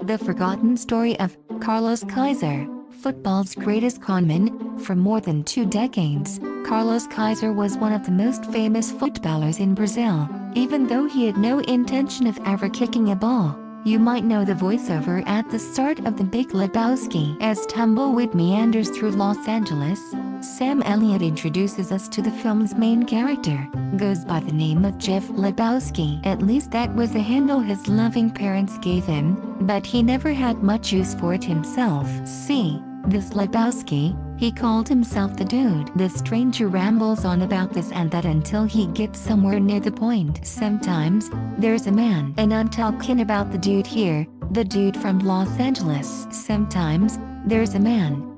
The forgotten story of Carlos Kaiser, football's greatest conman. For more than 2 decades, Carlos Kaiser was one of the most famous footballers in Brazil, even though he had no intention of ever kicking a ball. You might know the voiceover at the start of the Big Lebowski as tumbleweed meanders through Los Angeles. Sam Elliott introduces us to the film's main character, goes by the name of Jeff Lebowski. At least that was the handle his loving parents gave him, but he never had much use for it himself. See, this Lebowski, he called himself the dude. The stranger rambles on about this and that until he gets somewhere near the point. Sometimes, there's a man, and I'm talking about the dude here, the dude from Los Angeles. Sometimes, there's a man.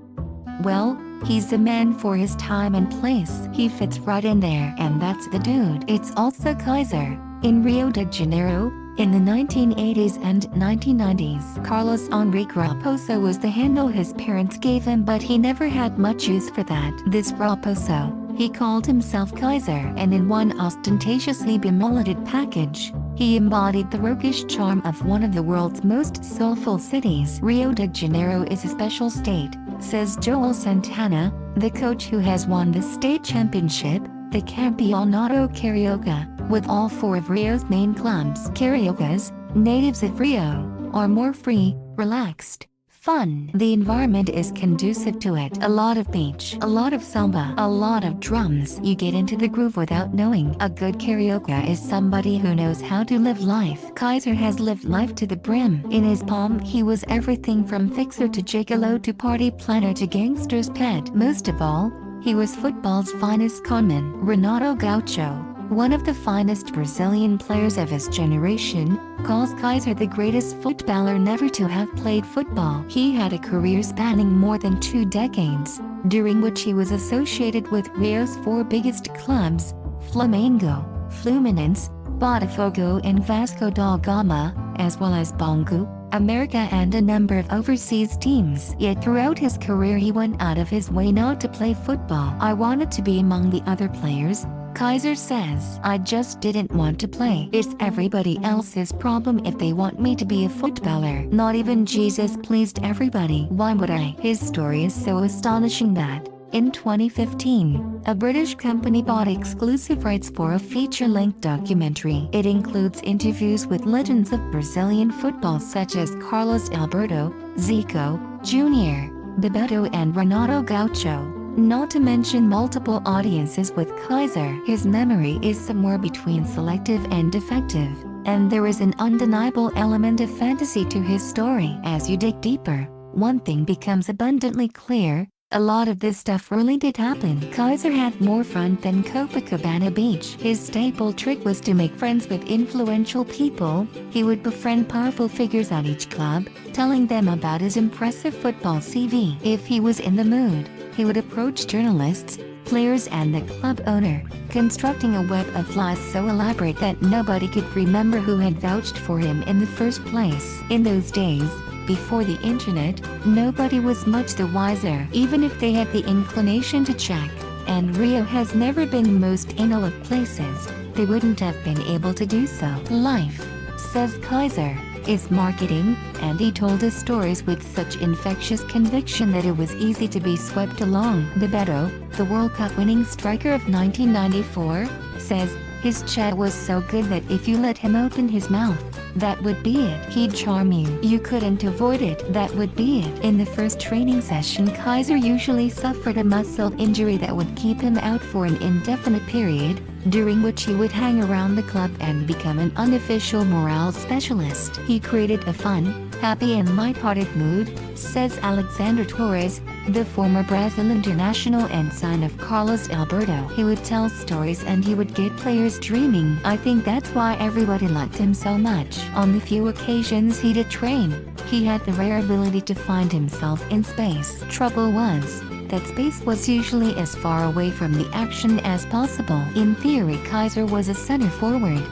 Well, he's a man for his time and place. He fits right in there, and that's the dude. It's also Kaiser. In Rio de Janeiro, in the 1980s and 1990s, Carlos Henri Raposo was the handle his parents gave him, but he never had much use for that. This Raposo, he called himself Kaiser, and in one ostentatiously bemulleted package, he embodied the roguish charm of one of the world's most soulful cities. Rio de Janeiro is a special state, says Joel Santana, the coach who has won the state championship, the Campeonato Carioca, with all 4 of Rio's main clubs. Cariocas, natives of Rio, are more free, relaxed, fun. The environment is conducive to it. A lot of beach, a lot of samba, a lot of drums. You get into the groove without knowing. A good carioca is somebody who knows how to live life. Kaiser has lived life to the brim. In his palm he was everything from fixer to gigolo to party planner to gangster's pet. Most of all, he was football's finest conman. Renato Gaucho, one of the finest Brazilian players of his generation, calls Kaiser the greatest footballer never to have played football. He had a career spanning more than 2 decades, during which he was associated with Rio's 4 biggest clubs, Flamengo, Fluminense, Botafogo and Vasco da Gama, as well as Bangu, America and a number of overseas teams. Yet throughout his career he went out of his way not to play football. I wanted to be among the other players, Kaiser says. I just didn't want to play. It's everybody else's problem if they want me to be a footballer. Not even Jesus pleased everybody. Why would I? His story is so astonishing that, in 2015, a British company bought exclusive rights for a feature-length documentary. It includes interviews with legends of Brazilian football such as Carlos Alberto, Zico, Jr., Bebeto and Renato Gaucho, not to mention multiple audiences with Kaiser. His memory is somewhere between selective and defective, and there is an undeniable element of fantasy to his story. As you dig deeper, one thing becomes abundantly clear. A lot of this stuff really did happen. Kaiser had more fun than Copacabana Beach. His staple trick was to make friends with influential people. He would befriend powerful figures at each club, telling them about his impressive football CV. If he was in the mood, he would approach journalists, players and the club owner, constructing a web of lies so elaborate that nobody could remember who had vouched for him in the first place. In those days, before the internet, nobody was much the wiser, even if they had the inclination to check, and Rio has never been the most anal of places. They wouldn't have been able to do so. Life, says Kaiser, is marketing, and he told his stories with such infectious conviction that it was easy to be swept along. Bebeto, the World Cup winning striker of 1994, says, his chat was so good that if you let him open his mouth, that would be it. He'd charm you. You couldn't avoid it. That would be it. In the first training session, Kaiser usually suffered a muscle injury that would keep him out for an indefinite period, during which he would hang around the club and become an unofficial morale specialist. He created a fun, happy and light-hearted mood, says Alexander Torres, the former Brazil international and son of Carlos Alberto. He would tell stories and he would get players dreaming. I think that's why everybody liked him so much. On the few occasions he did train, he had the rare ability to find himself in space. Trouble was that space was usually as far away from the action as possible. In theory, Kaiser was a center forward.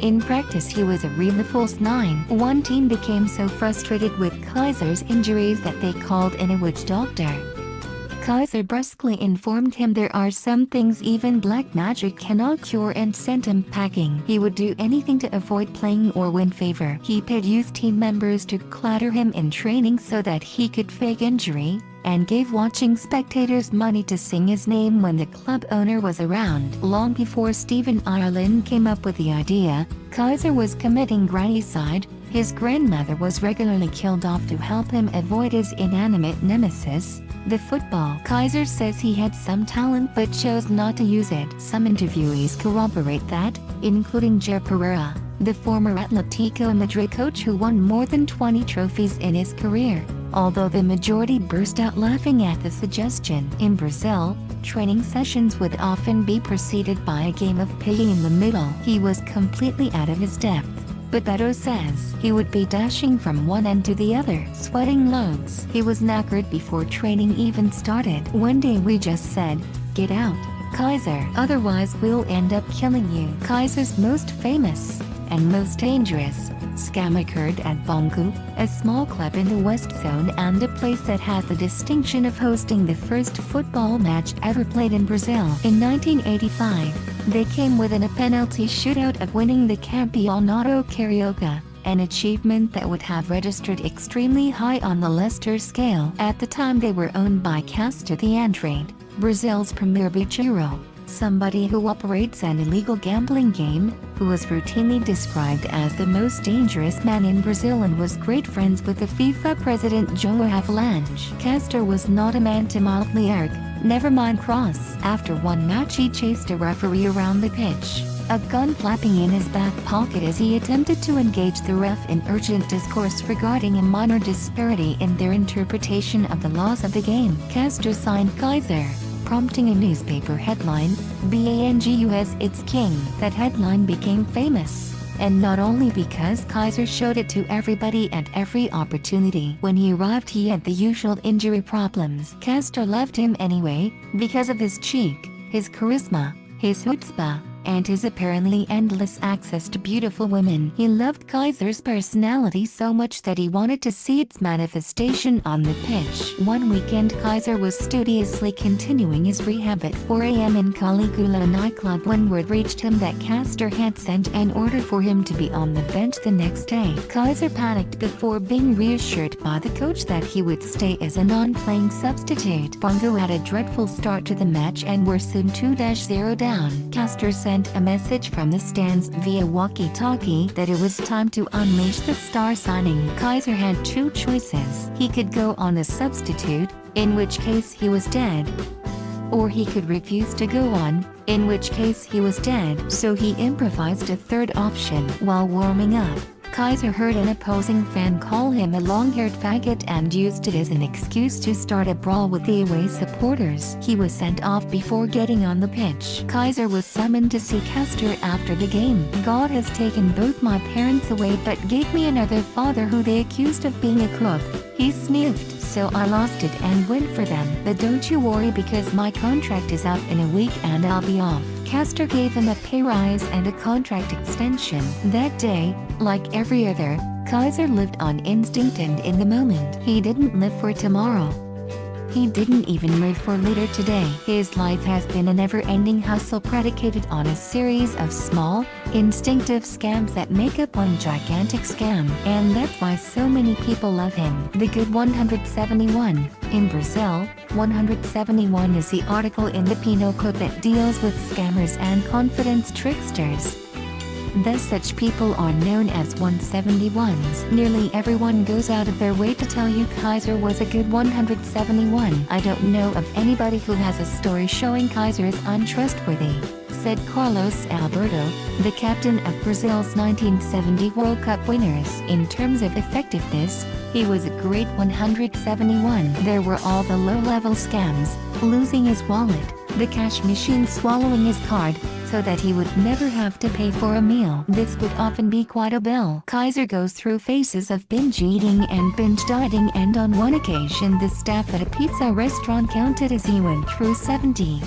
In practice he was a real false 9. One team became so frustrated with Kaiser's injuries that they called in a witch doctor. Kaiser brusquely informed him there are some things even black magic cannot cure and sent him packing. He would do anything to avoid playing or win favor. He paid youth team members to clatter him in training so that he could fake injury, and gave watching spectators money to sing his name when the club owner was around. Long before Stephen Ireland came up with the idea, Kaiser was committing grannicide. His grandmother was regularly killed off to help him avoid his inanimate nemesis, the football. Kaiser says he had some talent but chose not to use it. Some interviewees corroborate that, including Jer Pereira, the former Atletico Madrid coach who won more than 20 trophies in his career, although the majority burst out laughing at the suggestion. In Brazil, training sessions would often be preceded by a game of piggy in the middle. He was completely out of his depth, but Beto says he would be dashing from one end to the other, sweating loads. He was knackered before training even started. One day we just said, "Get out, Kaiser, otherwise we'll end up killing you." Kaiser's most famous and most dangerous scam occurred at Bangu, a small club in the West Zone and a place that has the distinction of hosting the first football match ever played in Brazil. In 1985, they came within a penalty shootout of winning the Campeonato Carioca, an achievement that would have registered extremely high on the Leicester scale. At the time they were owned by Castor the Andrade, Brazil's premier bicheiro, somebody who operates an illegal gambling game, who was routinely described as the most dangerous man in Brazil and was great friends with the FIFA president João Havelange. Castor was not a man to mildly argue, never mind cross. After one match he chased a referee around the pitch, a gun flapping in his back pocket as he attempted to engage the ref in urgent discourse regarding a minor disparity in their interpretation of the laws of the game. Castor signed Kaiser, prompting a newspaper headline, "Bangus It's King." That headline became famous, and not only because Kaiser showed it to everybody at every opportunity. When he arrived he had the usual injury problems. Castor loved him anyway, because of his cheek, his charisma, his chutzpah, and his apparently endless access to beautiful women. He loved Kaiser's personality so much that he wanted to see its manifestation on the pitch. One weekend Kaiser was studiously continuing his rehab at 4 a.m. in Caligula nightclub when word reached him that Castor had sent an order for him to be on the bench the next day. Kaiser panicked before being reassured by the coach that he would stay as a non-playing substitute. Bongo had a dreadful start to the match and were soon 2-0 down. Castor sent a message from the stands via walkie-talkie that it was time to unleash the star signing. Kaiser had two choices. He could go on as substitute, in which case he was dead, or he could refuse to go on, in which case he was dead. So he improvised a third option. While warming up, Kaiser heard an opposing fan call him a long-haired faggot and used it as an excuse to start a brawl with the away supporters. He was sent off before getting on the pitch. Kaiser was summoned to see Castor after the game. "God has taken both my parents away but gave me another father who they accused of being a crook," he sniffed. "So I lost it and went for them. But don't you worry because my contract is out in a week and I'll be off." Castor gave him a pay rise and a contract extension. That day, like every other, Kaiser lived on instinct and in the moment. He didn't live for tomorrow. He didn't even live for later today. His life has been a never-ending hustle predicated on a series of small, instinctive scams that make up one gigantic scam. And that's why so many people love him. The Good 171. In Brazil, 171 is the article in the Penal Code that deals with scammers and confidence tricksters. Thus such people are known as 171s. Nearly everyone goes out of their way to tell you Kaiser was a good 171. "I don't know of anybody who has a story showing Kaiser is untrustworthy," said Carlos Alberto, the captain of Brazil's 1970 World Cup winners. In terms of effectiveness, he was a great 171. There were all the low-level scams, losing his wallet, the cash machine swallowing his card, so that he would never have to pay for a meal. This would often be quite a bill. Kaiser goes through phases of binge eating and binge dieting, and on one occasion the staff at a pizza restaurant counted as he went through 70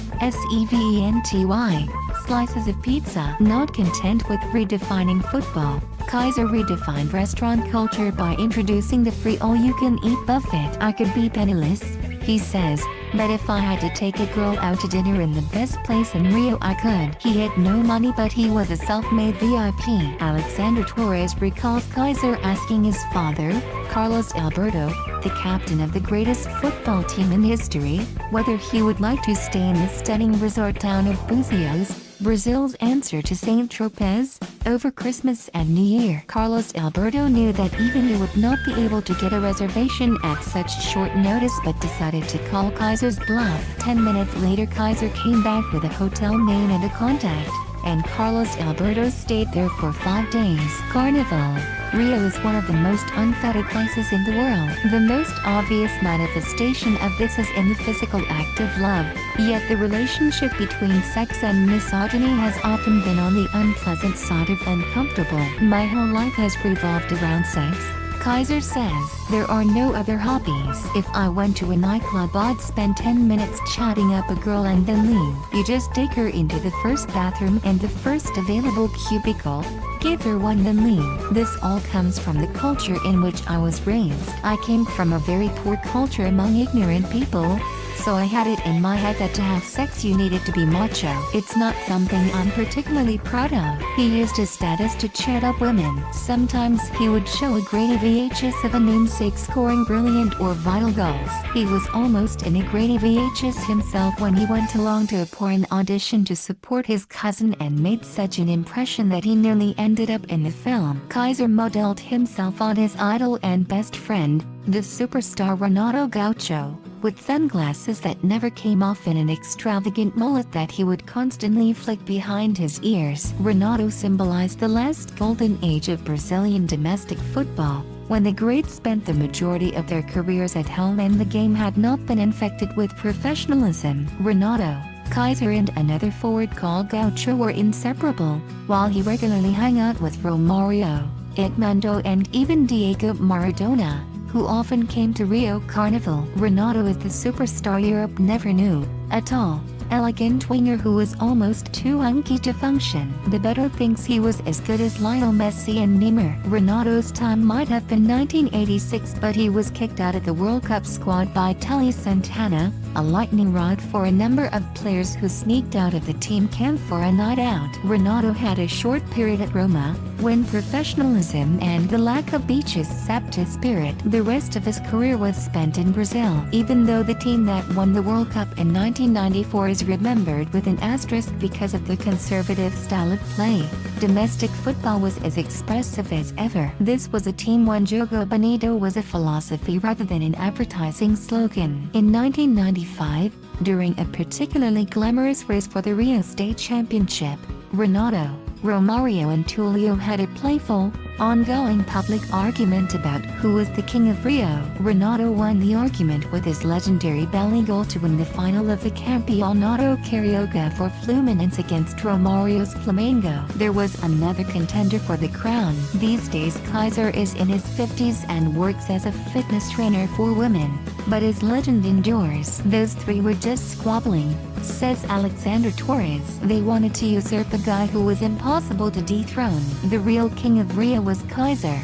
slices of pizza. Not content with redefining football, Kaiser redefined restaurant culture by introducing the free all-you-can-eat buffet. "I could be penniless, He says that if I had to take a girl out to dinner in the best place in Rio I could. He had no money but he was a self-made VIP. Alexander Torres recalls Kaiser asking his father, Carlos Alberto, the captain of the greatest football team in history, whether he would like to stay in the stunning resort town of Búzios, Brazil's answer to Saint-Tropez, over Christmas and New Year. Carlos Alberto knew that even he would not be able to get a reservation at such short notice but decided to call Kaiser's bluff. 10 minutes later Kaiser came back with a hotel name and a contact, and Carlos Alberto stayed there for 5 days. Carnival. Rio is one of the most unfettered places in the world. The most obvious manifestation of this is in the physical act of love, yet the relationship between sex and misogyny has often been on the unpleasant side of uncomfortable. My whole life has revolved around sex, Kaiser says. There are no other hobbies. If I went to a nightclub I'd spend 10 minutes chatting up a girl and then leave. You just take her into the first bathroom and the first available cubicle, give her one then leave. This all comes from the culture in which I was raised. I came from a very poor culture among ignorant people, so I had it in my head that to have sex you needed to be macho. It's not something I'm particularly proud of. He used his status to chat up women. Sometimes he would show a grainy VHS of a namesake scoring brilliant or vital goals. He was almost in a grainy VHS himself when he went along to a porn audition to support his cousin and made such an impression that he nearly ended up in the film. Kaiser modeled himself on his idol and best friend, the superstar Renato Gaucho, with sunglasses that never came off and an extravagant mullet that he would constantly flick behind his ears. Renato symbolized the last golden age of Brazilian domestic football, when the greats spent the majority of their careers at home and the game had not been infected with professionalism. Renato, Kaiser and another forward called Gaucho were inseparable, while he regularly hung out with Romario, Edmundo and even Diego Maradona, who often came to Rio Carnival. Renato is the superstar Europe never knew, a tall, elegant winger who was almost too hunky to function. The Beto thinks he was as good as Lionel Messi and Neymar. Renato's time might have been 1986 but he was kicked out of the World Cup squad by Telly Santana, a lightning rod for a number of players who sneaked out of the team camp for a night out. Renato had a short period at Roma, when professionalism and the lack of beaches sapped his spirit. The rest of his career was spent in Brazil. Even though the team that won the World Cup in 1994 is remembered with an asterisk because of the conservative style of play, domestic football was as expressive as ever. This was a team when Jogo Bonito was a philosophy rather than an advertising slogan. In 1995, during a particularly glamorous race for the Rio State Championship, Renato, Romario and Tulio had a playful, ongoing public argument about who was the king of Rio. Renato won the argument with his legendary belly goal to win the final of the Campeonato Carioca for Fluminense against Romario's Flamengo. There was another contender for the crown. These days Kaiser is in his 50s and works as a fitness trainer for women, but his legend endures. Those three were just squabbling, says Alexander Torres. They wanted to usurp a guy who was impossible to dethrone. The real king of Rio was Kaiser.